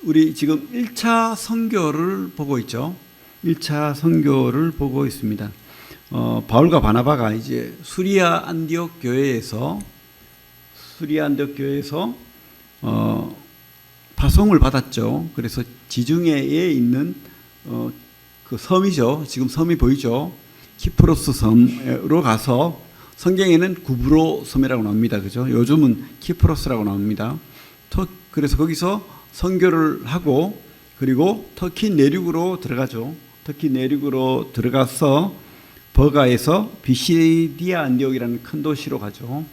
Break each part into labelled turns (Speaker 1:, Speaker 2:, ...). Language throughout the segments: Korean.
Speaker 1: 우리 지금 1차 선교를 보고 있죠. 1차 선교를 보고 있습니다. 바울과 바나바가 이제 수리아 안디옥 교회에서 파송을 받았죠. 그래서 지중해에 있는 그 섬이죠. 지금 섬이 보이죠. 키프로스 섬으로 가서 성경에는 구브로 섬이라고 나옵니다. 그죠? 요즘은 키프로스라고 나옵니다. 그래서 거기서 선교를 하고 그리고 터키 내륙으로 들어가죠. 터키 내륙으로 들어가서 버가에서 비시디아 안디옥이라는 큰 도시로 가죠.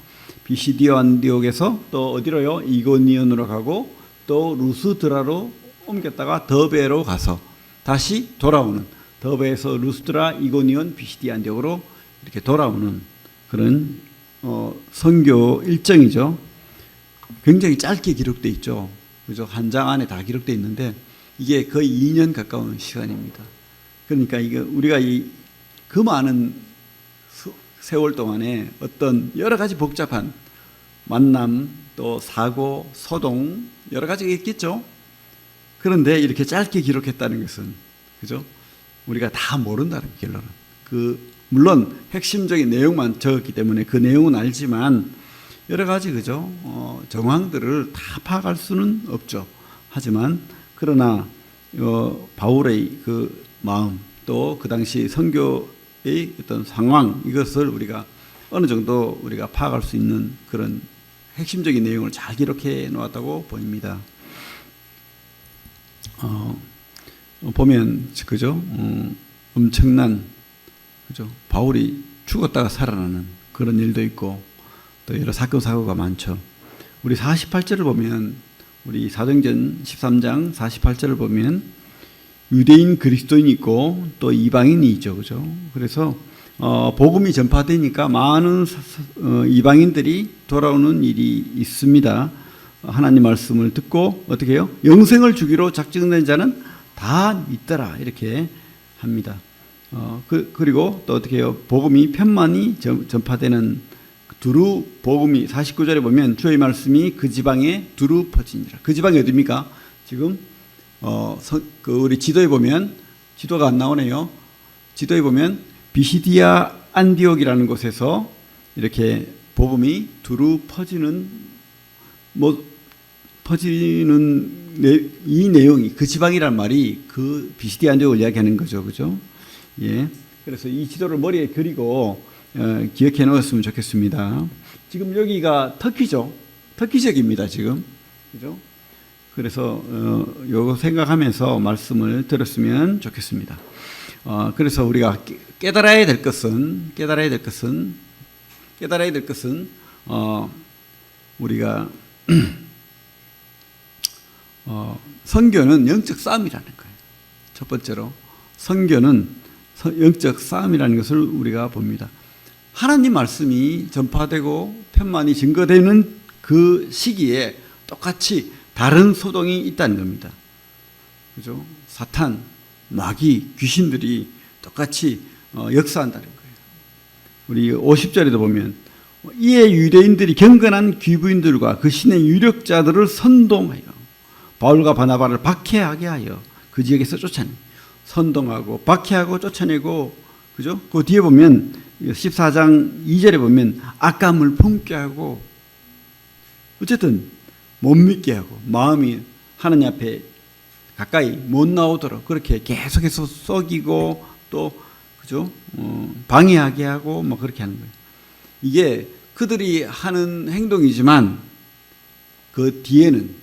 Speaker 1: 비시디아 안디옥에서 또 어디로요? 이고니온으로 가고 또 루스드라로 옮겼다가 더베로 가서 다시 돌아오는, 더베에서 루스드라, 이고니온, 비시디아 안디옥으로 이렇게 돌아오는 그런 선교 일정이죠. 굉장히 짧게 기록되어 있죠. 그죠? 한 장 안에 다 기록되어 있는데 이게 거의 2년 가까운 시간입니다. 그러니까 이게 우리가 그 많은 세월 동안에 어떤 여러 가지 복잡한 만남, 또 사고, 소동 여러 가지가 있겠죠. 그런데 이렇게 짧게 기록했다는 것은, 그죠? 우리가 다 모른다는 결론은. 물론 핵심적인 내용만 적었기 때문에 그 내용은 알지만 여러 가지, 그죠? 정황들을 다 파악할 수는 없죠. 하지만 그러나 바울의 그 마음, 또 그 당시 선교의 어떤 상황, 이것을 우리가 어느 정도 우리가 파악할 수 있는 그런 핵심적인 내용을 잘 기록해 놓았다고 보입니다. 보면, 그죠? 엄청난, 그죠? 바울이 죽었다가 살아나는 그런 일도 있고 또 여러 사건 사고가 많죠. 우리 48절을 보면, 우리 사도행전 13장 48절을 보면 유대인 그리스도인이 있고 또 이방인이 있죠. 그죠? 그래서 복음이 전파되니까 많은 이방인들이 돌아오는 일이 있습니다. 하나님 말씀을 듣고 어떻게 해요? 영생을 주기로 작정된 자는 다 있더라, 이렇게 합니다. 그리고 또 어떻게 해요? 복음이 편만이 전파되는 두루 복음이 49절에 보면 주의 말씀이 그 지방에 두루 퍼지니라. 그 지방이 어디입니까? 지금 우리 지도에 보면, 지도가 안 나오네요. 지도에 보면 비시디아 안디옥이라는 곳에서 이렇게 복음이 두루 퍼지는 이 내용이, 그 지방이란 말이 그 비시디아 안디옥을 이야기하는 거죠. 그죠? 예. 그래서 이 지도를 머리에 그리고 기억해 놓았으면 좋겠습니다. 지금 여기가 터키죠. 터키 지역입니다, 지금. 그죠? 그래서 요거 생각하면서 말씀을 들었으면 좋겠습니다. 그래서 우리가 깨달아야 될 것은 우리가 선교는 영적 싸움이라는 거예요. 첫 번째로 선교는 영적 싸움이라는 것을 우리가 봅니다. 하나님 말씀이 전파되고 편만이 증거되는 그 시기에 똑같이 다른 소동이 있다는 겁니다. 그죠? 사탄, 마귀, 귀신들이 똑같이 역사한다는 거예요. 우리 50절에도 보면 이에 유대인들이 경건한 귀부인들과 그 신의 유력자들을 선동하여 바울과 바나바를 박해하게 하여 그 지역에서 쫓아내고, 선동하고 박해하고 쫓아내고, 그죠? 그 뒤에 보면 14장 2절에 보면 악감을 품게 하고, 어쨌든 못 믿게 하고 마음이 하나님 앞에 가까이 못 나오도록 그렇게 계속해서 속이고 또, 그죠? 방해하게 하고 뭐 그렇게 하는 거예요. 이게 그들이 하는 행동이지만 그 뒤에는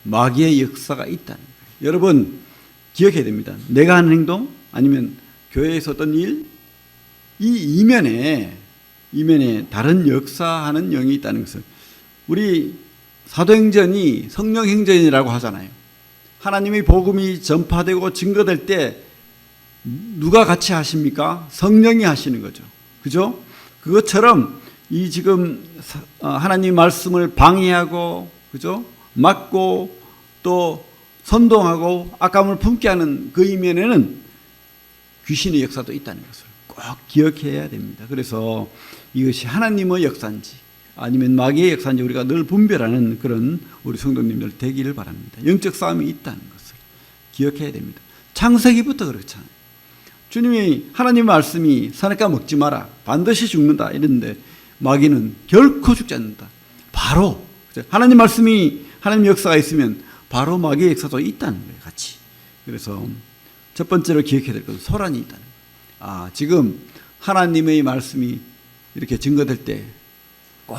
Speaker 1: 마귀의 역사가 있다는 거예요. 여러분 기억해야 됩니다. 내가 하는 행동 아니면 교회에서 어떤 일, 이 이면에 다른 역사하는 영이 있다는 것을, 우리 사도행전이 성령행전이라고 하잖아요. 하나님의 복음이 전파되고 증거될 때 누가 같이 하십니까? 성령이 하시는 거죠. 그죠? 그것처럼 이 지금 하나님 말씀을 방해하고, 그죠? 막고 또 선동하고 악감을 품게 하는 그 이면에는 귀신의 역사도 있다는 것을 꼭 기억해야 됩니다. 그래서 이것이 하나님의 역사인지 아니면 마귀의 역사인지 우리가 늘 분별하는 그런 우리 성도님들 되기를 바랍니다. 영적 싸움이 있다는 것을 기억해야 됩니다. 창세기부터 그렇잖아요. 주님이 하나님 말씀이 선악과 먹지 마라, 반드시 죽는다 이랬는데 마귀는 결코 죽지 않는다. 바로 하나님 말씀이, 하나님 역사가 있으면 바로 마귀의 역사도 있다는 거예요, 같이. 그래서 첫 번째로 기억해야 될 것은 소란이 있다는 거예요. 지금 하나님의 말씀이 이렇게 증거될 때 꼭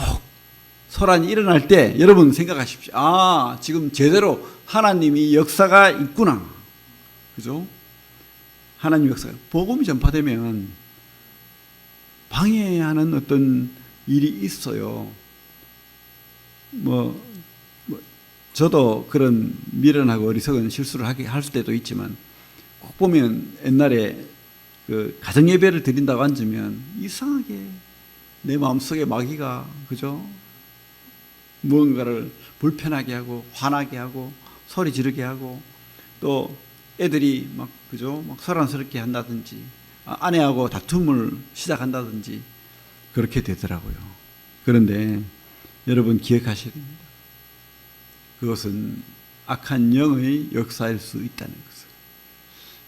Speaker 1: 소란이 일어날 때 여러분 생각하십시오. 지금 제대로 하나님이 역사가 있구나. 그죠? 하나님 역사가. 복음이 전파되면 방해하는 어떤 일이 있어요. 저도 그런 미련하고 어리석은 실수를 할 때도 있지만 꼭 보면 옛날에 그 가정예배를 드린다고 앉으면 이상하게 내 마음속에 마귀가, 그죠? 무언가를 불편하게 하고 화나게 하고 소리 지르게 하고 또 애들이 그죠? 소란스럽게 한다든지 아내하고 다툼을 시작한다든지 그렇게 되더라고요. 그런데 여러분 기억하셔야 됩니다. 그것은 악한 영의 역사일 수 있다는 것을.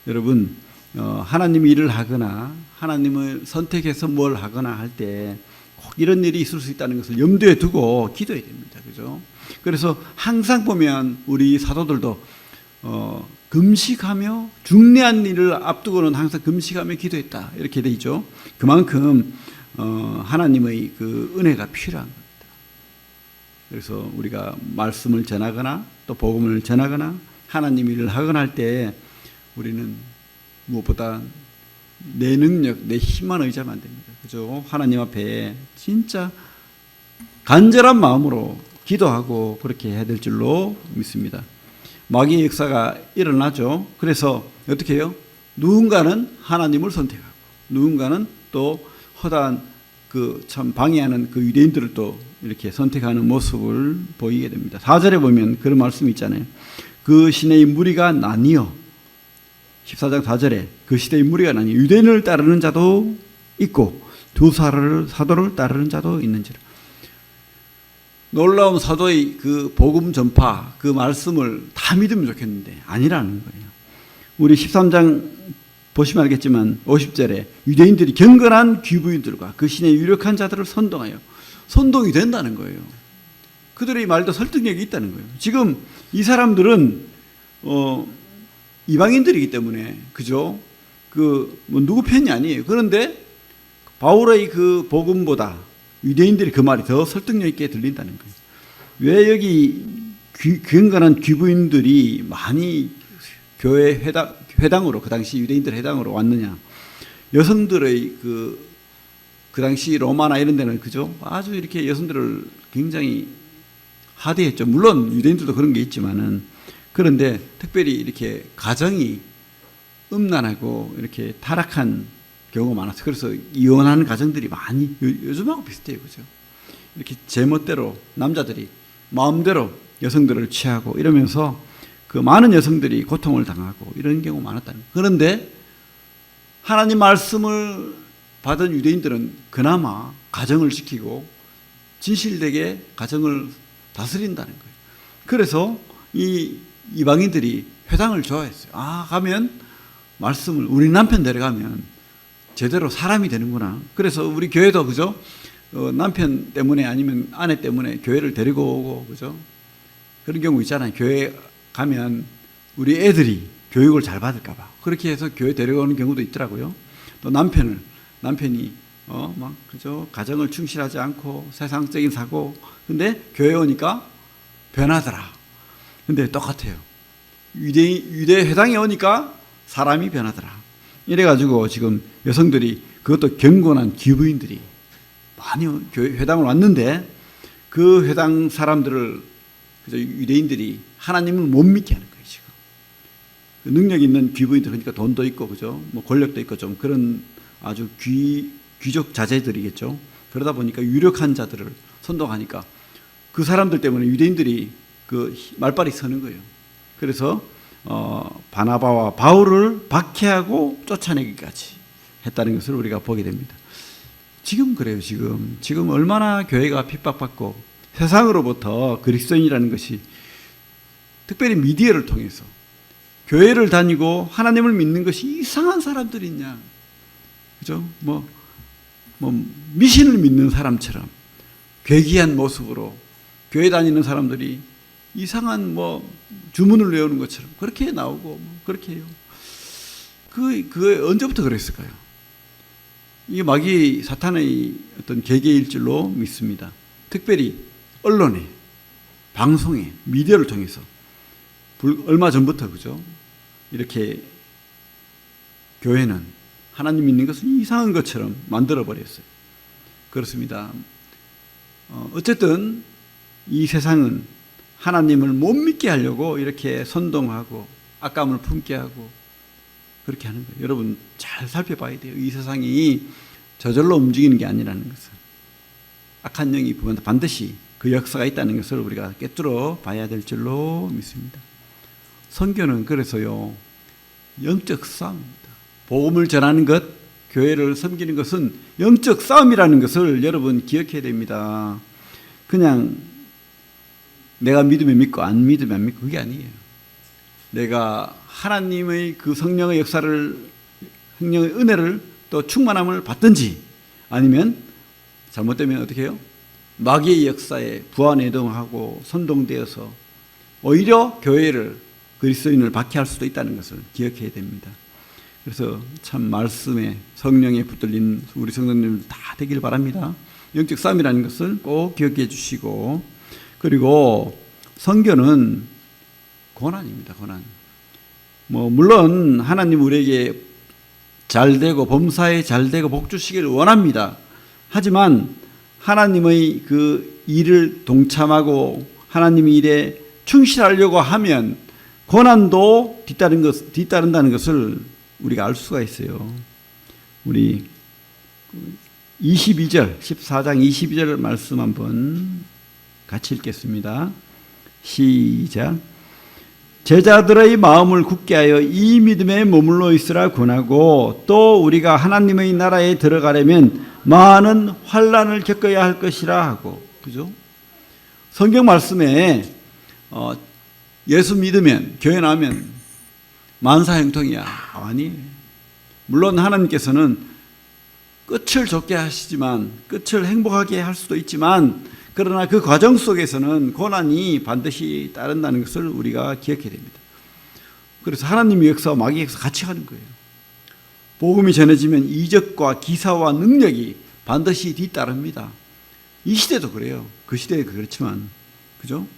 Speaker 1: 여러분 하나님이 일을 하거나 하나님을 선택해서 뭘 하거나 할 때 꼭 이런 일이 있을 수 있다는 것을 염두에 두고 기도해야 됩니다. 그죠? 그래서 항상 보면 우리 사도들도 금식하며 중요한 일을 앞두고는 항상 금식하며 기도했다 이렇게 돼 있죠. 그만큼 하나님의 그 은혜가 필요한 겁니다. 그래서 우리가 말씀을 전하거나 또 복음을 전하거나 하나님 일을 하거나 할 때 우리는 무엇보다 내 능력, 내 힘만 의지하면 안 됩니다. 그죠? 하나님 앞에 진짜 간절한 마음으로 기도하고 그렇게 해야 될 줄로 믿습니다. 마귀의 역사가 일어나죠. 그래서 어떻게 해요? 누군가는 하나님을 선택하고 누군가는 또 허다한 참 방해하는 그 유대인들을 또 이렇게 선택하는 모습을 보이게 됩니다. 4절에 보면 그런 말씀이 있잖아요. 그 시내의 무리가 나뉘어, 14장 4절에 그 시대의 무리가 나뉘어 유대인을 따르는 자도 있고 두 사도를 따르는 자도 있는지라. 놀라운 사도의 그 복음 전파, 그 말씀을 다 믿으면 좋겠는데 아니라는 거예요. 우리 13장 보시면 알겠지만 50절에 유대인들이 경건한 귀부인들과 그 신의 유력한 자들을 선동하여, 선동이 된다는 거예요. 그들의 말도 설득력이 있다는 거예요. 지금 이 사람들은 이방인들이기 때문에, 그죠? 누구 편이 아니에요. 그런데 바울의 그 복음보다 유대인들이 그 말이 더 설득력 있게 들린다는 거예요. 왜 여기 경건한 귀부인들이 많이 교회 회당으로, 그 당시 유대인들 회당으로 왔느냐? 여성들의 그 당시 로마나 이런 데는, 그죠? 아주 이렇게 여성들을 굉장히 하대했죠. 물론 유대인들도 그런 게 있지만은, 그런데 특별히 이렇게 가정이 음란하고 이렇게 타락한 경우가 많았어요. 그래서 이혼하는 가정들이 많이 요즘하고 비슷해요. 그죠? 이렇게 제멋대로 남자들이 마음대로 여성들을 취하고 이러면서 그 많은 여성들이 고통을 당하고 이런 경우가 많았다는 거예요. 그런데 하나님 말씀을 받은 유대인들은 그나마 가정을 지키고 진실되게 가정을 다스린다는 거예요. 그래서 이 이방인들이 회당을 좋아했어요. 가면 말씀을, 우리 남편 데려가면 제대로 사람이 되는구나. 그래서 우리 교회도, 그죠? 남편 때문에 아니면 아내 때문에 교회를 데리고 오고, 그죠? 그런 경우 있잖아요. 교회 가면 우리 애들이 교육을 잘 받을까봐 그렇게 해서 교회 데려오는 경우도 있더라고요. 또 남편이 그죠? 가정을 충실하지 않고 세상적인 사고, 근데 교회 오니까 변하더라. 근데 똑같아요. 유대 회당에 오니까 사람이 변하더라. 이래가지고 지금 여성들이, 그것도 경건한 귀부인들이 많이 교회 회당을 왔는데 그 회당 사람들을, 그죠? 유대인들이 하나님을 못 믿게 하는 거예요. 지금 능력 있는 귀부인들, 그러니까 돈도 있고, 그죠? 권력도 있고 좀 그런 아주 귀족 자제들이겠죠. 그러다 보니까 유력한 자들을 선동하니까 그 사람들 때문에 유대인들이 그 말빨이 서는 거예요. 그래서 바나바와 바울을 박해하고 쫓아내기까지 했다는 것을 우리가 보게 됩니다. 지금 그래요. 지금 얼마나 교회가 핍박받고 세상으로부터 그리스도인이라는 것이 특별히 미디어를 통해서 교회를 다니고 하나님을 믿는 것이 이상한 사람들이냐, 그죠? 뭐 미신을 믿는 사람처럼 괴기한 모습으로 교회 다니는 사람들이 이상한 주문을 외우는 것처럼 그렇게 나오고 그렇게 해요. 그게 언제부터 그랬을까요? 이게 마귀 사탄의 어떤 계계일 줄로 믿습니다. 특별히 언론에, 방송에, 미디어를 통해서 얼마 전부터, 그죠? 이렇게 교회는 하나님 믿는 것은 이상한 것처럼 만들어버렸어요. 그렇습니다. 어쨌든 이 세상은 하나님을 못 믿게 하려고 이렇게 선동하고 악감을 품게 하고 그렇게 하는 거예요. 여러분 잘 살펴봐야 돼요. 이 세상이 저절로 움직이는 게 아니라는 것을. 악한 영이 반드시 그 역사가 있다는 것을 우리가 꿰뚫어 봐야 될 줄로 믿습니다. 선교는 그래서요, 영적 싸움입니다. 복음을 전하는 것, 교회를 섬기는 것은 영적 싸움이라는 것을 여러분 기억해야 됩니다. 그냥 내가 믿으면 믿고 안 믿으면 안 믿고 그게 아니에요. 내가 하나님의 그 성령의 역사를, 성령의 은혜를 또 충만함을 받든지 아니면 잘못되면 어떻게 해요? 마귀의 역사에 부안해동하고 선동되어서 오히려 교회를, 그리스도인을 박해할 수도 있다는 것을 기억해야 됩니다. 그래서 참 말씀에 성령에 붙들린 우리 성도님들 다 되길 바랍니다. 영적 싸움이라는 것을 꼭 기억해 주시고, 그리고 선교는 고난입니다. 고난. 물론 하나님 우리에게 잘되고 범사에 잘되고 복 주시기를 원합니다. 하지만 하나님의 그 일을 동참하고 하나님의 일에 충실하려고 하면 고난도 뒤따른다는 것을 우리가 알 수가 있어요. 우리 22절, 14장 22절 말씀 한번 같이 읽겠습니다. 시작. 제자들의 마음을 굳게 하여 이 믿음에 머물러 있으라 권하고, 또 우리가 하나님의 나라에 들어가려면 많은 환난을 겪어야 할 것이라 하고, 그죠? 성경 말씀에 예수 믿으면, 교회 나오면 만사형통이야. 아니, 물론 하나님께서는 끝을 좋게 하시지만, 끝을 행복하게 할 수도 있지만, 그러나 그 과정 속에서는 고난이 반드시 따른다는 것을 우리가 기억해야 됩니다. 그래서 하나님의 역사와 마귀의 역사 같이 가는 거예요. 복음이 전해지면 이적과 기사와 능력이 반드시 뒤따릅니다. 이 시대도 그래요. 그 시대도 그렇지만, 그죠?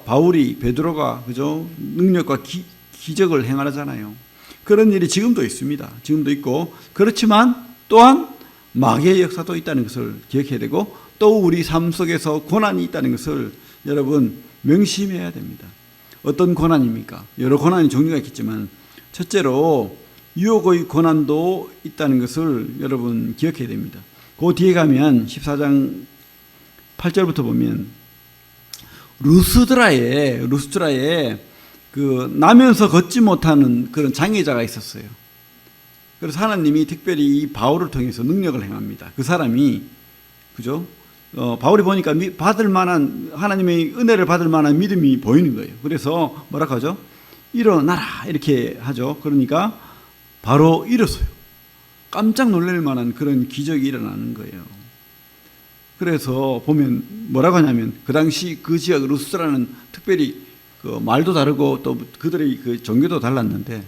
Speaker 1: 바울이, 베드로가, 그죠? 능력과 기적을 행하잖아요. 그런 일이 지금도 있습니다. 지금도 있고, 그렇지만 또한 마귀의 역사도 있다는 것을 기억해야 되고, 또 우리 삶 속에서 고난이 있다는 것을 여러분 명심해야 됩니다. 어떤 고난입니까? 여러 고난의 종류가 있겠지만, 첫째로 유혹의 고난도 있다는 것을 여러분 기억해야 됩니다. 그 뒤에 가면 14장 8절부터 보면 루스드라에 그 나면서 걷지 못하는 그런 장애자가 있었어요. 그래서 하나님이 특별히 이 바울을 통해서 능력을 행합니다. 그 사람이, 그죠? 바울이 보니까 받을 만한, 하나님의 은혜를 받을 만한 믿음이 보이는 거예요. 그래서 뭐라고 하죠? 일어나라 이렇게 하죠. 그러니까 바로 일어서요. 깜짝 놀랄 만한 그런 기적이 일어나는 거예요. 그래서 보면 뭐라고 하냐면, 그 당시 그 지역 루스드라는 특별히 그 말도 다르고 또 그들의 그 종교도 달랐는데,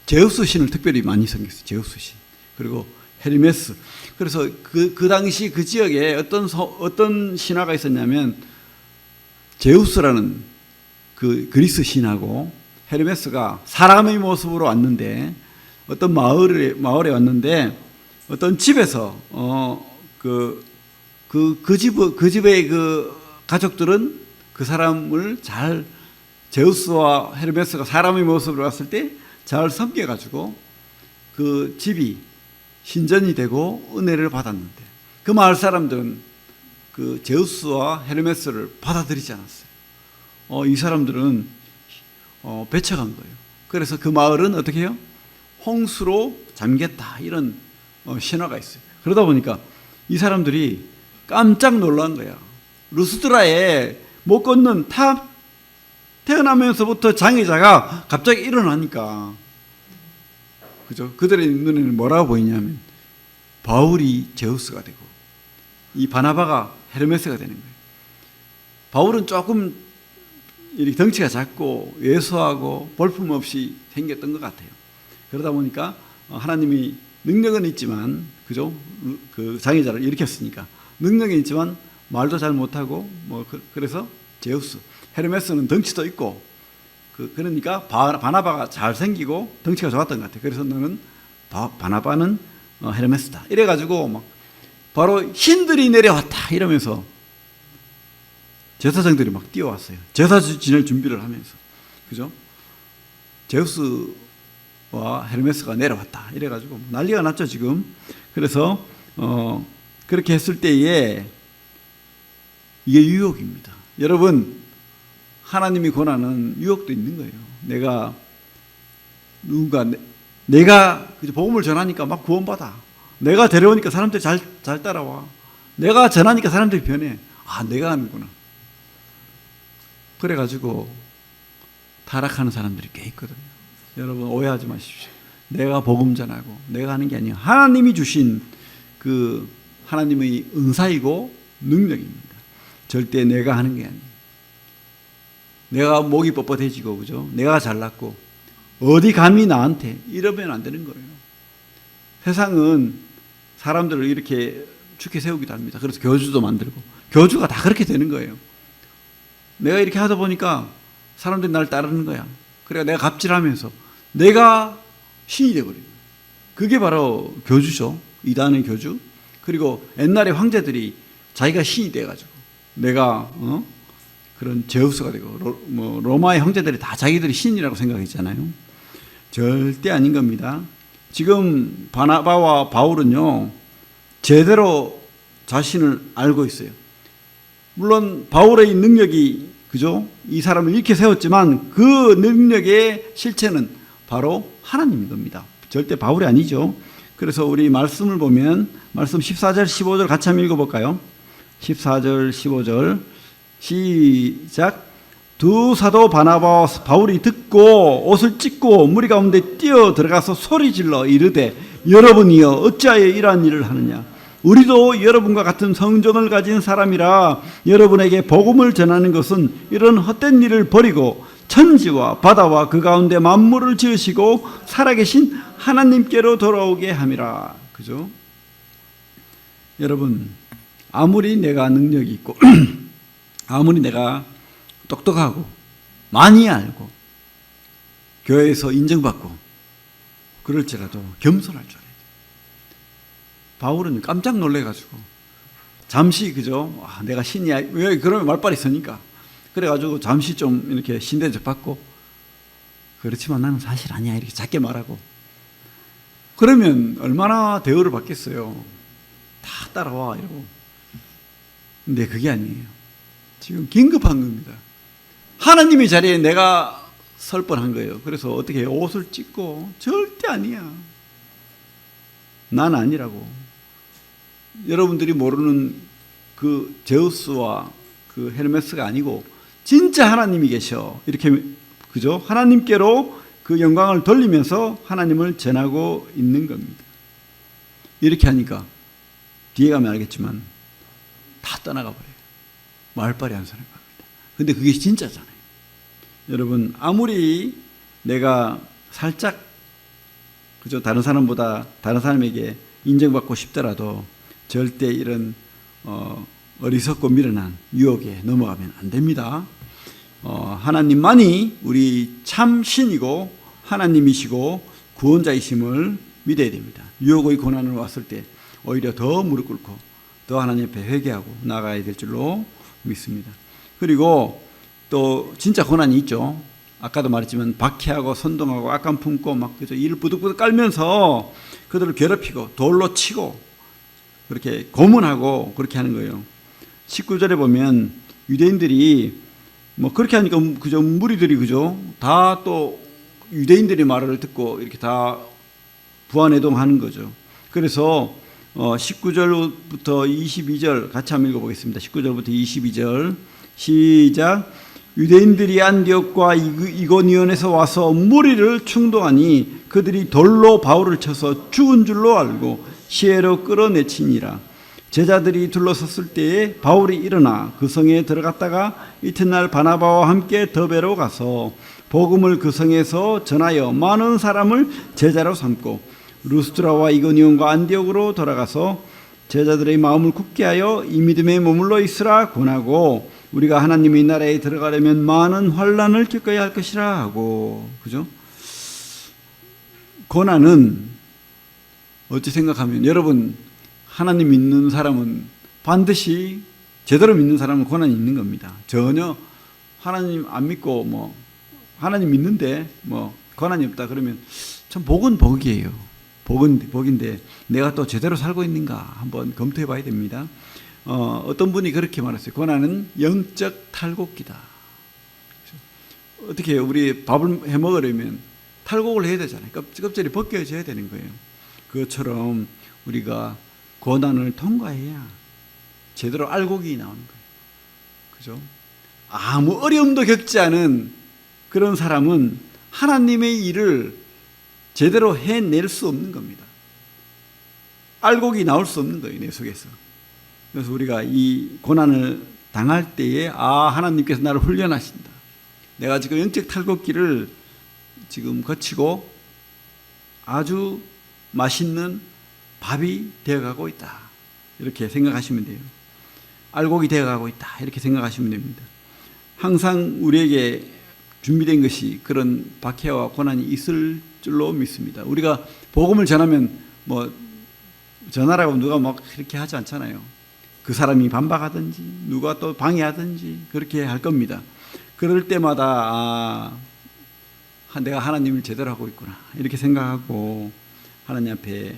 Speaker 1: 제우스 신을 특별히 많이 섬겼어요. 제우스 신. 그리고 헤르메스. 그래서 그 당시 그 지역에 어떤 신화가 있었냐면, 제우스라는 그 그리스 신하고 헤르메스가 사람의 모습으로 왔는데, 어떤 마을에 왔는데, 어떤 집에서 그 집의 그 가족들은 그 사람을 잘, 제우스와 헤르메스가 사람의 모습으로 왔을 때 잘 섬겨가지고 그 집이 신전이 되고 은혜를 받았는데, 그 마을 사람들은 그 제우스와 헤르메스를 받아들이지 않았어요. 이 사람들은 배척한 거예요. 그래서 그 마을은 어떻게 해요? 홍수로 잠겼다, 이런 신화가 있어요. 그러다 보니까 이 사람들이 깜짝 놀란 거야. 루스드라에 못 걷는 태어나면서부터 장애자가 갑자기 일어나니까, 그죠? 그들의 눈에는 뭐라고 보이냐면 바울이 제우스가 되고 이 바나바가 헤르메스가 되는 거예요. 바울은 조금 이렇게 덩치가 작고 왜소하고 볼품없이 생겼던 것 같아요. 그러다 보니까 하나님이 능력은 있지만, 그죠? 그 장애자를 일으켰으니까 능력이 있지만 말도 잘 못하고 그래서 제우스, 헤르메스는 덩치도 있고 그러니까 바나바가 잘생기고 덩치가 좋았던 것 같아요. 그래서 너는 바나바는 헤르메스다 이래가지고 막 바로 신들이 내려왔다 이러면서 제사장들이 막 뛰어왔어요. 제사 지낼 준비를 하면서, 그죠? 제우스와 헤르메스가 내려왔다 이래가지고 난리가 났죠 지금. 그래서 그렇게 했을 때에 이게 유혹입니다. 여러분, 하나님이 권하는 유혹도 있는 거예요. 내가 복음을 전하니까 막 구원받아. 내가 데려오니까 사람들이 잘 따라와. 내가 전하니까 사람들이 변해. 아, 내가 하는구나. 그래가지고 타락하는 사람들이 꽤 있거든요. 여러분 오해하지 마십시오. 내가 복음 전하고 내가 하는 게 아니에요. 하나님이 주신 그 하나님의 은사이고 능력입니다. 절대 내가 하는 게 아니에요. 내가 목이 뻣뻣해지고, 그죠? 내가 잘났고 어디 감히 나한테 이러면 안 되는 거예요. 세상은 사람들을 이렇게 죽게 세우기도 합니다. 그래서 교주도 만들고 교주가 다 그렇게 되는 거예요. 내가 이렇게 하다 보니까 사람들이 나를 따르는 거야. 그래서 내가 갑질하면서 내가 신이 되어버린 거예요. 그게 바로 교주죠. 이단의 교주. 그리고 옛날에 황제들이 자기가 신이 돼가지고 내가 그런 제우스가 되고 로마의 형제들이 다 자기들이 신이라고 생각했잖아요. 절대 아닌 겁니다. 지금 바나바와 바울은요 제대로 자신을 알고 있어요. 물론 바울의 능력이, 그죠? 이 사람을 이렇게 세웠지만 그 능력의 실체는 바로 하나님인 겁니다. 절대 바울이 아니죠. 그래서 우리 말씀을 보면 말씀 14절 15절 같이 한번 읽어볼까요? 14절 15절 시작. 두 사도 바나바와 바울이 듣고 옷을 찢고 무리 가운데 뛰어 들어가서 소리질러 이르되 여러분이여 어찌하여 이러한 일을 하느냐. 우리도 여러분과 같은 성정을 가진 사람이라 여러분에게 복음을 전하는 것은 이런 헛된 일을 버리고 천지와 바다와 그 가운데 만물을 지으시고 살아계신 하나님께로 돌아오게 함이라. 그죠? 여러분, 아무리 내가 능력이 있고 아무리 내가 똑똑하고 많이 알고 교회에서 인정받고 그럴지라도 겸손할 줄 알아야 돼요. 바울은 깜짝 놀래가지고 잠시, 그죠? 내가 신이야. 왜? 그러면 말빨이 서니까. 그래가지고 잠시 좀 이렇게 신대접 받고 그렇지만 나는 사실 아니야 이렇게 작게 말하고 그러면 얼마나 대우를 받겠어요. 다 따라와 이러고. 근데 그게 아니에요. 지금 긴급한 겁니다. 하나님의 자리에 내가 설 뻔한 거예요. 그래서 어떻게 해요? 옷을 찢고. 절대 아니야. 난 아니라고. 여러분들이 모르는 그 제우스와 그 헤르메스가 아니고 진짜 하나님이 계셔. 이렇게, 그죠? 하나님께로 그 영광을 돌리면서 하나님을 전하고 있는 겁니다. 이렇게 하니까 뒤에 가면 알겠지만 다 떠나가 버려요. 말빨이 안 서는 겁니다. 근데 그게 진짜잖아요. 여러분, 아무리 내가 살짝, 그죠? 다른 사람보다 다른 사람에게 인정받고 싶더라도 절대 이런 어리석고 미련한 유혹에 넘어가면 안 됩니다. 하나님만이 우리 참 신이고 하나님이시고 구원자이심을 믿어야 됩니다. 유혹의 고난을 왔을 때 오히려 더 무릎 꿇고 더 하나님 앞에 회개하고 나가야 될 줄로 믿습니다. 그리고 또 진짜 고난이 있죠. 아까도 말했지만 박해하고 선동하고 악감 품고 막 그죠? 이를 부득부득 깔면서 그들을 괴롭히고 돌로 치고 그렇게 고문하고 그렇게 하는 거예요. 19절에 보면 유대인들이 뭐 그렇게 하니까 그죠? 무리들이 그죠? 다 또 유대인들의 말을 듣고 이렇게 다 부안해동하는 거죠. 그래서 19절부터 22절 같이 한번 읽어보겠습니다. 19절부터 22절 시작. 유대인들이 안디옥과 이고니온에서 와서 무리를 충동하니 그들이 돌로 바울을 쳐서 죽은 줄로 알고 시외로 끌어내치니라. 제자들이 둘러섰을 때에 바울이 일어나 그 성에 들어갔다가 이튿날 바나바와 함께 더베로 가서 복음을 그 성에서 전하여 많은 사람을 제자로 삼고 루스드라와 이고니온과 안디옥으로 돌아가서 제자들의 마음을 굳게 하여 이 믿음에 머물러 있으라 권하고 우리가 하나님의 나라에 들어가려면 많은 환난을 겪어야 할 것이라 하고. 그죠? 고난은 어찌 생각하면 여러분 하나님 믿는 사람은 반드시 제대로 믿는 사람은 고난이 있는 겁니다. 전혀 하나님 안 믿고 뭐 하나님 믿는데 뭐 고난이 없다 그러면 참 복은 복이에요. 복은 복인데 내가 또 제대로 살고 있는가 한번 검토해 봐야 됩니다. 어떤 분이 그렇게 말했어요. 고난은 영적 탈곡기다. 어떻게 해요? 우리 밥을 해 먹으려면 탈곡을 해야 되잖아요. 껍질이 벗겨져야 되는 거예요. 그것처럼 우리가 고난을 통과해야 제대로 알곡이 나오는 거예요. 그죠? 아무 어려움도 겪지 않은 그런 사람은 하나님의 일을 제대로 해낼 수 없는 겁니다. 알곡이 나올 수 없는 거예요, 내 속에서. 그래서 우리가 이 고난을 당할 때에 하나님께서 나를 훈련하신다. 내가 지금 영적 탈곡기를 지금 거치고 아주 맛있는 밥이 되어가고 있다. 이렇게 생각하시면 돼요. 알곡이 되어가고 있다. 이렇게 생각하시면 됩니다. 항상 우리에게 준비된 것이 그런 박해와 고난이 있을 줄로 믿습니다. 우리가 복음을 전하면 뭐 전하라고 누가 막 그렇게 하지 않잖아요. 그 사람이 반박하든지 누가 또 방해하든지 그렇게 할 겁니다. 그럴 때마다 내가 하나님을 제대로 하고 있구나 이렇게 생각하고 하나님 앞에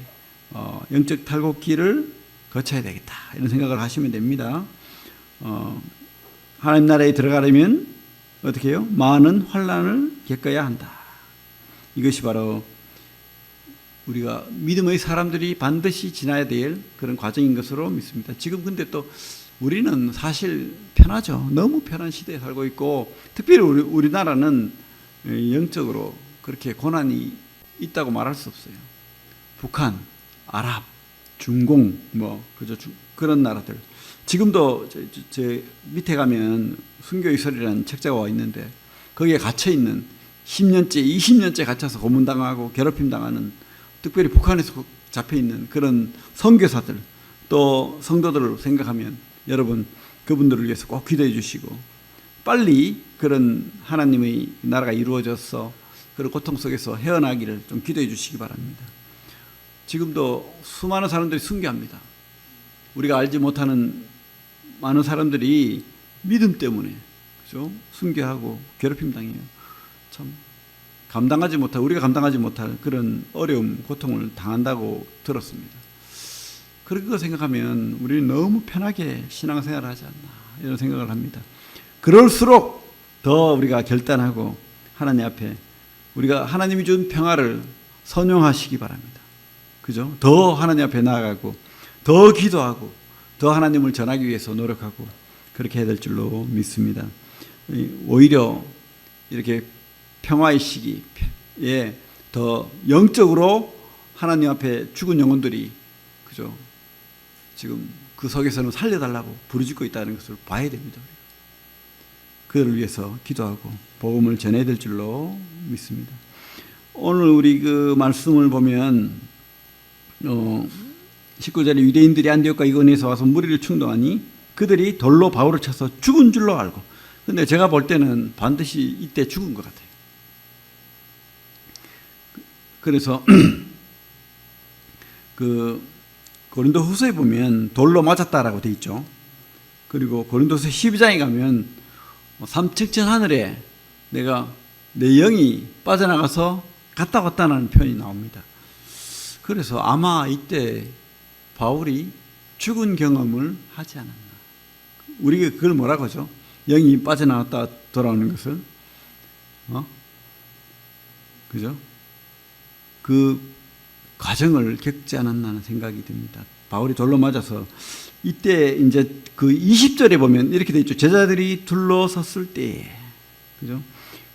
Speaker 1: 영적 탈곡기를 거쳐야 되겠다 이런 생각을 하시면 됩니다. 하나님 나라에 들어가려면 어떻게 해요? 많은 환난을 겪어야 한다. 이것이 바로 우리가 믿음의 사람들이 반드시 지나야 될 그런 과정인 것으로 믿습니다. 지금 근데 또 우리는 사실 편하죠. 너무 편한 시대에 살고 있고 특별히 우리나라는 영적으로 그렇게 고난이 있다고 말할 수 없어요. 북한, 아랍, 중공 그죠? 그런 나라들. 지금도 제 밑에 가면 순교의설이라는 책자가 와 있는데 거기에 갇혀 있는 10년째, 20년째 갇혀서 고문당하고 괴롭힘 당하는 특별히 북한에서 잡혀 있는 그런 선교사들 또 성도들을 생각하면 여러분 그분들을 위해서 꼭 기도해 주시고 빨리 그런 하나님의 나라가 이루어져서 그런 고통 속에서 헤어나기를 좀 기도해 주시기 바랍니다. 지금도 수많은 사람들이 순교합니다. 우리가 알지 못하는 많은 사람들이 믿음 때문에 그죠? 순교하고 괴롭힘 당해요. 참 우리가 감당하지 못할 그런 어려움, 고통을 당한다고 들었습니다. 그런 거 생각하면 우리는 너무 편하게 신앙생활을 하지 않나 이런 생각을 합니다. 그럴수록 더 우리가 결단하고 하나님 앞에 우리가 하나님이 준 평화를 선용하시기 바랍니다. 그죠? 더 하나님 앞에 나아가고 더 기도하고 더 하나님을 전하기 위해서 노력하고 그렇게 해야 될 줄로 믿습니다. 오히려 이렇게 평화의 시기에 더 영적으로 하나님 앞에 죽은 영혼들이 그죠? 지금 그 속에서는 살려달라고 부르짖고 있다는 것을 봐야 됩니다. 그들을 위해서 기도하고 복음을 전해야 될 줄로 믿습니다. 오늘 우리 그 말씀을 보면 19절에 유대인들이 안디옥과 이고니온에서 와서 무리를 충동하니 그들이 돌로 바울을 쳐서 죽은 줄로 알고. 근데 제가 볼 때는 반드시 이때 죽은 것 같아요. 그래서 그 고린도후서에 보면 돌로 맞았다라고 돼 있죠. 그리고 고린도서 12장에 가면 삼층천 하늘에 내 영이 빠져나가서 갔다 왔다는 표현이 나옵니다. 그래서 아마 이때 바울이 죽은 경험을 하지 않았나. 우리가 그걸 뭐라고 하죠? 영이 빠져나갔다 돌아오는 것을 그죠? 그 과정을 겪지 않았나 하는 생각이 듭니다. 바울이 돌로 맞아서 이때 이제 그 20절에 보면 이렇게 돼 있죠. 제자들이 둘러섰을 때에. 그죠?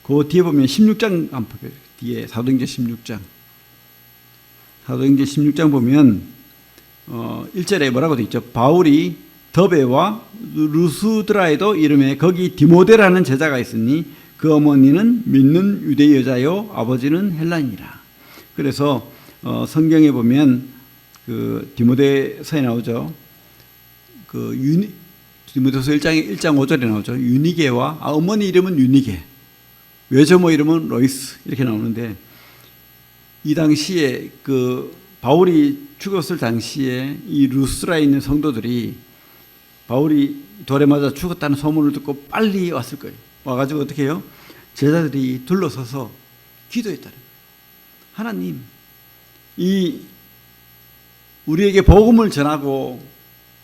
Speaker 1: 그 뒤에 보면 16장 한번 볼게요. 뒤에 사도행전 16장. 사도행전 16장 보면 1절에 뭐라고 돼 있죠? 바울이 더베와 루스드라에도 이름에 거기 디모데라는 제자가 있으니 그 어머니는 믿는 유대 여자요 아버지는 헬라인이라. 그래서 성경에 보면 그 디모데서에 나오죠. 그 디모데서 1장 5절에 나오죠. 유니게와 어머니 이름은 유니게, 외조모 이름은 로이스 이렇게 나오는데 이 당시에 그 바울이 죽었을 당시에 이 루스라에 있는 성도들이 바울이 돌에 맞아 죽었다는 소문을 듣고 빨리 왔을 거예요. 와가지고 어떻게 해요? 제자들이 둘러서서 기도했다는 거예요. 하나님, 이 우리에게 복음을 전하고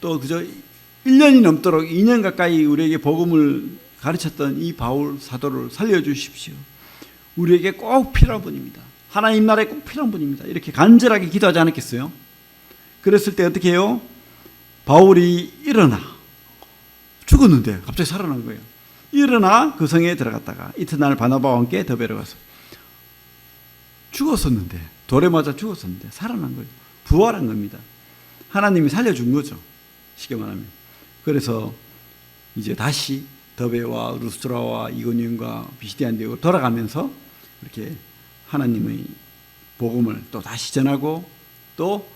Speaker 1: 또 그저 1년이 넘도록 2년 가까이 우리에게 복음을 가르쳤던 이 바울 사도를 살려주십시오. 우리에게 꼭 필요한 분입니다. 하나님 나라에 꼭 필요한 분입니다. 이렇게 간절하게 기도하지 않았겠어요? 그랬을 때 어떻게 해요? 바울이 일어나 죽었는데 갑자기 살아난 거예요. 일어나 그 성에 들어갔다가 이튿날 바나바와 함께 더베로 가서 죽었었는데 돌에 맞아 죽었었는데 살아난 거예요. 부활한 겁니다. 하나님이 살려준 거죠. 쉽게 말하면. 그래서 이제 다시 더베와 루스트라와 이고니온과 비시디안 지역으로 돌아가면서 이렇게 하나님의 복음을 또 다시 전하고 또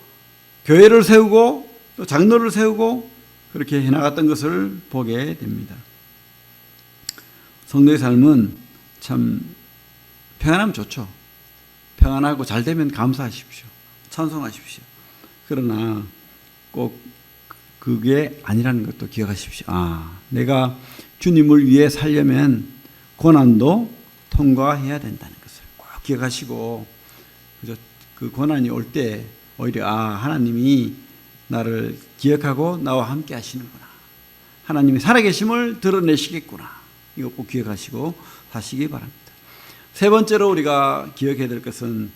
Speaker 1: 교회를 세우고 또 장로를 세우고 그렇게 해나갔던 것을 보게 됩니다. 성도의 삶은 참 평안하면 좋죠. 평안하고 잘 되면 감사하십시오. 찬송하십시오. 그러나 꼭 그게 아니라는 것도 기억하십시오. 내가 주님을 위해 살려면 고난도 통과해야 된다는 것을 꼭 기억하시고 그 고난이 올 때 오히려 하나님이 나를 기억하고 나와 함께 하시는구나. 하나님이 살아계심을 드러내시겠구나. 이거 꼭 기억하시고 사시기 바랍니다. 세 번째로 우리가 기억해야 될 것은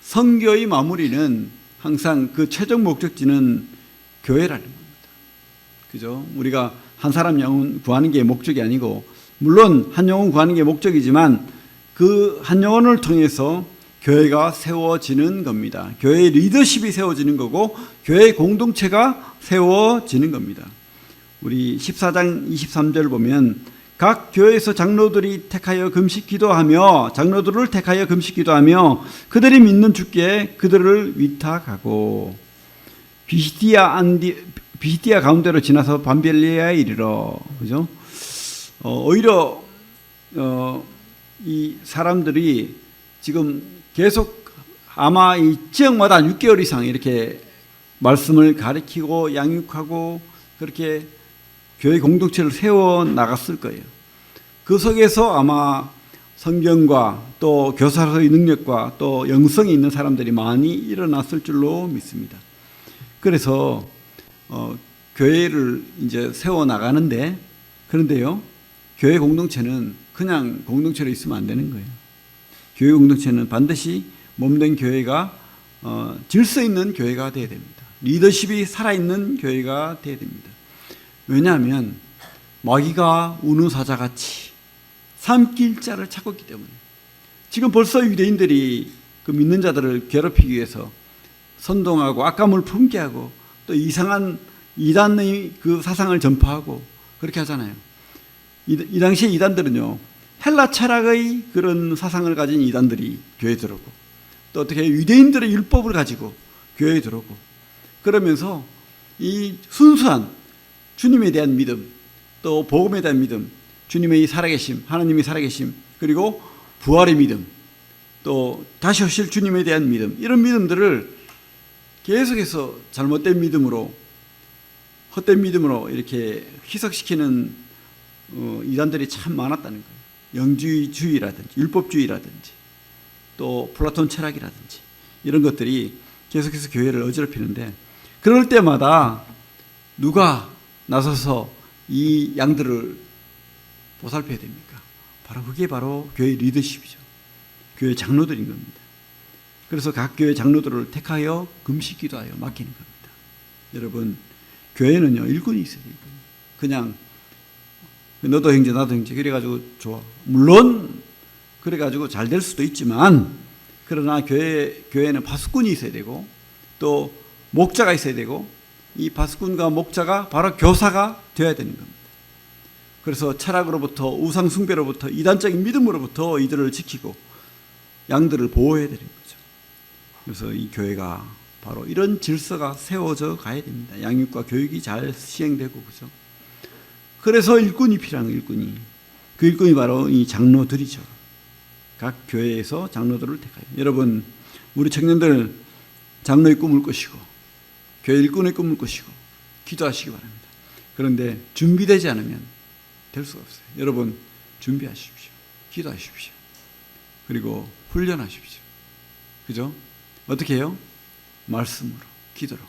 Speaker 1: 선교의 마무리는 항상 그 최종 목적지는 교회라는 겁니다. 그죠? 우리가 한 사람 영혼 구하는 게 목적이 아니고 물론 한 영혼 구하는 게 목적이지만 그 한 영혼을 통해서 교회가 세워지는 겁니다. 교회의 리더십이 세워지는 거고 교회의 공동체가 세워지는 겁니다. 우리 14장 23절 보면 각 교회에서 장로들이 택하여 금식 기도하며 장로들을 택하여 금식 기도하며 그들이 믿는 주께 그들을 위탁하고 비시디아 가운데로 지나서 밤벨리아에 이르러. 그죠? 오히려 이 사람들이 지금 계속 아마 이 지역마다 6개월 이상 이렇게 말씀을 가르치고 양육하고 그렇게 교회 공동체를 세워 나갔을 거예요. 그 속에서 아마 성경과 또 교사로서의 능력과 또 영성이 있는 사람들이 많이 일어났을 줄로 믿습니다. 그래서 교회를 이제 세워 나가는데 그런데요, 교회 공동체는 그냥 공동체로 있으면 안 되는 거예요. 교회 공동체는 반드시 몸된 교회가 질서 있는 교회가 되어야 됩니다. 리더십이 살아있는 교회가 되어야 됩니다. 왜냐하면 마귀가 우는 사자같이 삼킬 자를 찾고 있기 때문에 지금 벌써 유대인들이 그 믿는 자들을 괴롭히기 위해서 선동하고 악감을 품게 하고 또 이상한 이단의 그 사상을 전파하고 그렇게 하잖아요. 이 당시에 이단들은요, 헬라 철학의 그런 사상을 가진 이단들이 교회에 들어오고 또 어떻게 유대인들의 율법을 가지고 교회에 들어오고 그러면서 이 순수한 주님에 대한 믿음 또 복음에 대한 믿음, 주님의 살아계심, 하나님이 살아계심, 그리고 부활의 믿음, 또 다시 오실 주님에 대한 믿음, 이런 믿음들을 계속해서 잘못된 믿음으로 헛된 믿음으로 이렇게 희석시키는 이단들이 참 많았다는 거예요. 영주의주의라든지 율법주의라든지 또 플라톤 철학이라든지 이런 것들이 계속해서 교회를 어지럽히는데 그럴 때마다 누가 나서서 이 양들을 보살펴야 됩니까? 바로 그게 바로 교회 리더십이죠. 교회 장로들인 겁니다. 그래서 각 교회 장로들을 택하여 금식 기도하여 맡기는 겁니다. 여러분, 교회는요, 일꾼이 있어요. 일꾼이. 그냥 너도 형제 나도 형제 그래가지고 좋아. 물론 그래가지고 잘 될 수도 있지만, 그러나 교회는 파수꾼이 있어야 되고 또 목자가 있어야 되고, 이 파수꾼과 목자가 바로 교사가 되어야 되는 겁니다. 그래서 철학으로부터 우상 숭배로부터 이단적인 믿음으로부터 이들을 지키고 양들을 보호해야 되는 거죠. 그래서 이 교회가 바로 이런 질서가 세워져 가야 됩니다. 양육과 교육이 잘 시행되고, 그죠? 그래서 일꾼이 필요한 거예요. 일꾼이. 그 일꾼이 바로 이 장로들이죠. 각 교회에서 장로들을 택하여. 여러분, 우리 청년들 장로의 꿈을 꾸시고 교회 일꾼의 꿈을 꾸시고 기도하시기 바랍니다. 그런데 준비되지 않으면 될 수가 없어요. 여러분, 준비하십시오. 기도하십시오. 그리고 훈련하십시오. 그죠? 어떻게 해요? 말씀으로, 기도로.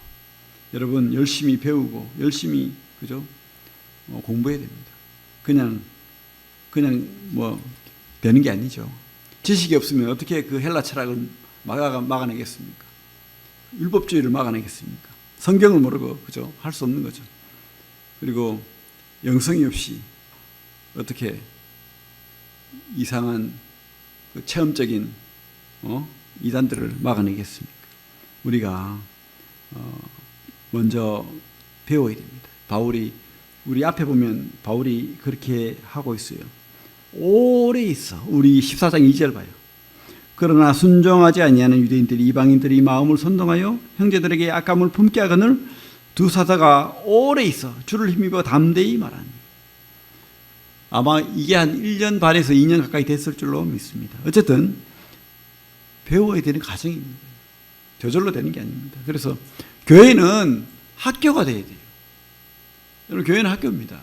Speaker 1: 여러분, 열심히 배우고 열심히, 그죠? 공부해야 됩니다. 그냥 뭐 되는 게 아니죠. 지식이 없으면 어떻게 그 헬라 철학을 막아내겠습니까? 율법주의를 막아내겠습니까? 성경을 모르고, 그죠? 할 수 없는 거죠. 그리고 영성이 없이 어떻게 이상한 그 체험적인 이단들을 막아내겠습니까? 우리가 먼저 배워야 됩니다. 바울이, 우리 앞에 보면 바울이 그렇게 하고 있어요. 오래 있어. 우리 14장 2절 봐요. 그러나 순종하지 아니하는 유대인들이 이방인들이 마음을 선동하여 형제들에게 악감을 품게 하거늘 두 사자가 오래 있어 주를 힘입어 담대히 말하니. 아마 이게 한 1년 반에서 2년 가까이 됐을 줄로 믿습니다. 어쨌든 배워야 되는 과정입니다. 저절로 되는 게 아닙니다. 그래서 교회는 학교가 돼야 돼요. 여러분, 교회는 학교입니다.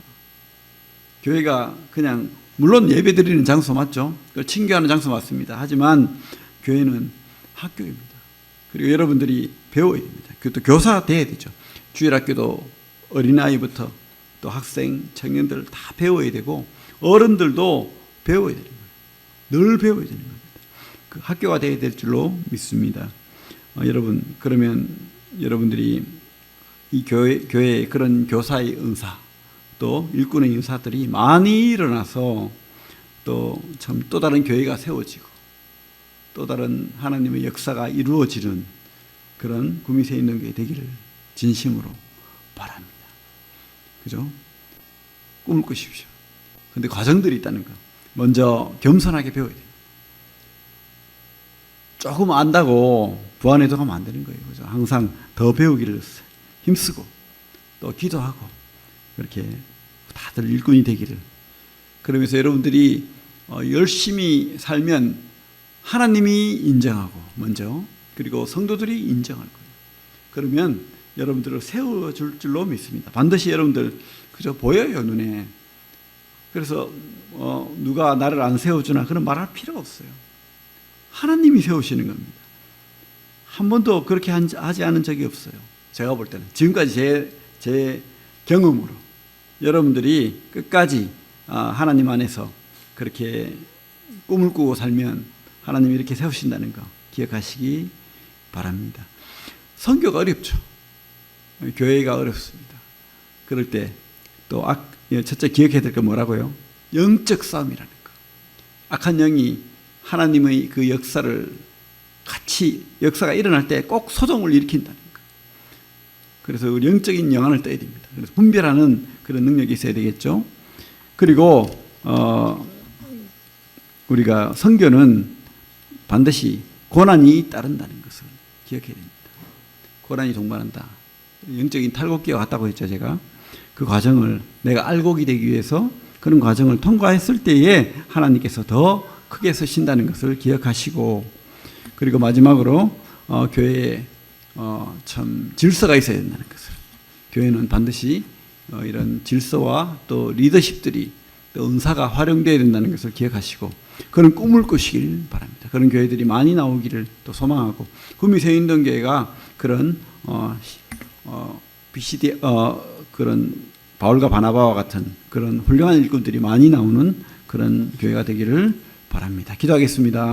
Speaker 1: 교회가 그냥, 물론 예배 드리는 장소 맞죠? 친교하는 장소 맞습니다. 하지만 교회는 학교입니다. 그리고 여러분들이 배워야 됩니다. 또 교사 돼야 되죠. 주일학교도 어린아이부터 또 학생, 청년들 다 배워야 되고, 어른들도 배워야 되는 거예요. 늘 배워야 되는 겁니다. 그 학교가 돼야 될 줄로 믿습니다. 여러분, 그러면 여러분들이 이 교회에 그런 교사의 은사, 또 일꾼의 은사들이 많이 일어나서 또 참 또 다른 교회가 세워지고 또 다른 하나님의 역사가 이루어지는 그런 구미새 있는 교회 되기를 진심으로 바랍니다. 그죠? 꿈을 꾸십시오. 근데 과정들이 있다는 거. 먼저 겸손하게 배워야 돼요. 조금 안다고 부안해도 가면 안 되는 거예요. 그죠? 항상 더 배우기를 힘쓰고 또 기도하고 그렇게 다들 일꾼이 되기를. 그러면서 여러분들이 열심히 살면 하나님이 인정하고 먼저, 그리고 성도들이 인정할 거예요. 그러면 여러분들을 세워줄 줄로 믿습니다. 반드시 여러분들, 그죠? 보여요, 눈에. 그래서 누가 나를 안 세워주나 그런 말할 필요가 없어요. 하나님이 세우시는 겁니다. 한 번도 그렇게 하지 않은 적이 없어요. 제가 볼 때는 지금까지 제 경험으로 여러분들이 끝까지 하나님 안에서 그렇게 꿈을 꾸고 살면 하나님이 이렇게 세우신다는 거 기억하시기 바랍니다. 선교가 어렵죠. 교회가 어렵습니다. 그럴 때 또 첫째 기억해야 될 건 뭐라고요? 영적 싸움이라는 거. 악한 영이 하나님의 그 역사를 같이, 역사가 일어날 때 꼭 소동을 일으킨다는 거. 그래서 우리 영적인 영안을 떠야 됩니다. 그래서 분별하는 그런 능력이 있어야 되겠죠. 그리고 우리가 선교는 반드시 고난이 따른다는 것을 기억해야 됩니다. 고난이 동반한다. 영적인 탈곡기와 같다고 했죠, 제가. 그 과정을 내가 알곡이 되기 위해서 그런 과정을 통과했을 때에 하나님께서 더 크게 쓰신다는 것을 기억하시고, 그리고 마지막으로 교회에 참 질서가 있어야 된다는 것을. 교회는 반드시 이런 질서와 또 리더십들이, 또 은사가 활용되어야 된다는 것을 기억하시고 그런 꿈을 꾸시길 바랍니다. 그런 교회들이 많이 나오기를 또 소망하고, 구미새인동교회가 그런 BCD 그런 바울과 바나바와 같은 그런 훌륭한 일꾼들이 많이 나오는 그런 교회가 되기를 바랍니다. 기도하겠습니다.